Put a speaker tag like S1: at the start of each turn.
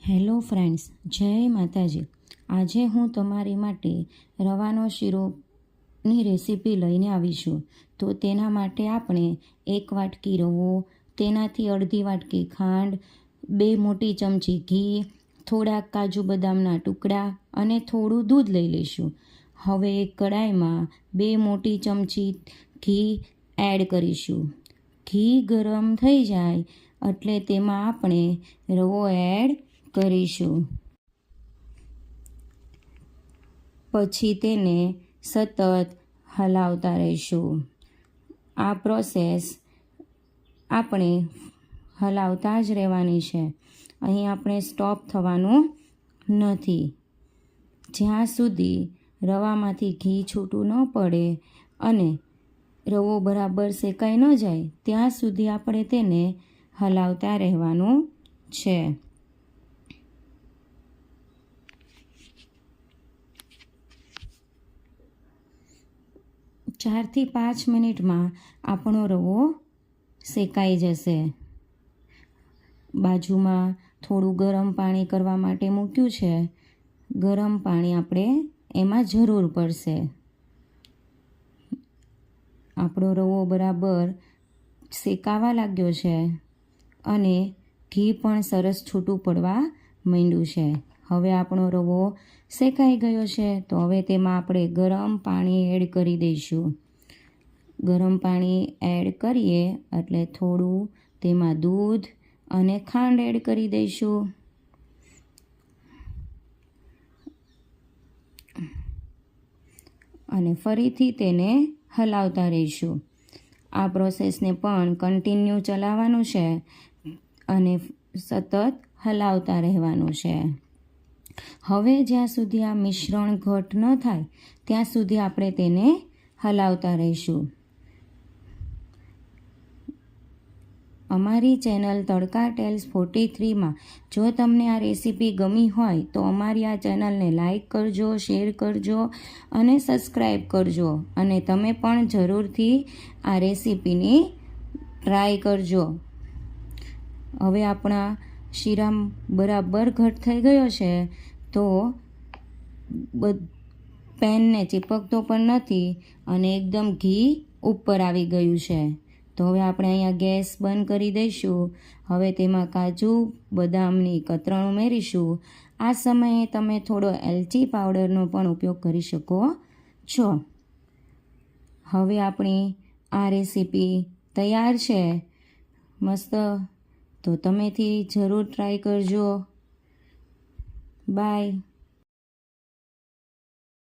S1: Hello friends, જય માતાજી. આજે હું તમારી માટે રવાનો શીરોની રેસીપી લઈને આવી છું. તો તેના માટે આપણે 1 વાટકી રવો, તેનાથી અડધી વાટકી ખાંડ, 2 મોટી ચમચી ઘી, થોડાક કાજુ બદામના ટુકડા અને થોડું દૂધ લઈ લઈશું. હવે એક કડાઈમાં 2 મોટી ચમચી ઘી એડ કરીશું. ઘી ગરમ થઈ જાય એટલે તેમાં આપણે રવો એડ કરીશું. પછી તેને સતત હલાવતા રહીશું. આ પ્રોસેસ આપણે હલાવતા જ રહેવાની છે. અહીં આપણે સ્ટોપ થવાનું નથી. જ્યાં સુધી રવામાંથી ઘી છૂટું ન પડે અને રવો બરાબર શેકાઈ ન જાય ત્યાં સુધી આપણે તેને હલાવતા રહેવાનું છે. ચારથી 5 મિનિટમાં આપણો રવો શેકાઈ જશે. બાજુમાં થોડું ગરમ પાણી કરવા માટે મૂક્યું છે. ગરમ પાણી આપણે એમાં જરૂર પડશે. આપણો રવો બરાબર શેકાવા લાગ્યો છે અને ઘી પણ સરસ છૂટું પડવા માંડ્યું છે. હવે આપણો રવો શેકાઈ ગયો છે. તો હવે તેમાં આપણે ગરમ પાણી એડ કરી દઈશું. ગરમ પાણી એડ કરીએ એટલે થોડું તેમાં દૂધ અને ખાંડ એડ કરી દઈશું. અને ફરીથી તેને હલાવતા રહીશું. આ પ્રોસેસને પણ કન્ટિન્યુ ચલાવવાનું છે અને સતત હલાવતા રહેવાનું છે. હવે જ્યાં સુધી આ મિશ્રણ ઘટ ન થાય ત્યાં સુધી આપણે તેને હલાવતા રહીશું. અમારી ચેનલ તડકા ટેલ્સ 43માં જો તમને આ રેસીપી ગમી હોય તો અમારી આ ચેનલને લાઈક કરજો, શેર કરજો અને સબસ્ક્રાઈબ કરજો. અને તમે પણ જરૂરથી આ રેસીપીની ટ્રાય કરજો. હવે આપણા શીરા બરાબર ઘટ થઈ ગયો છે તો પેનને ચીપકતો પણ નથી અને એકદમ ઘી ઉપર આવી ગયું છે. તો હવે આપણે અહીંયા ગેસ બંધ કરી દઈશું. હવે તેમાં કાજુ બદામની કતરણ ઉમેરીશું. આ સમયે તમે થોડો એલચી પાવડરનો પણ ઉપયોગ કરી શકો છો. હવે આપણી આ રેસીપી તૈયાર છે મસ્ત. તો તમેથી જરૂર ટ્રાય કરજો. બાય.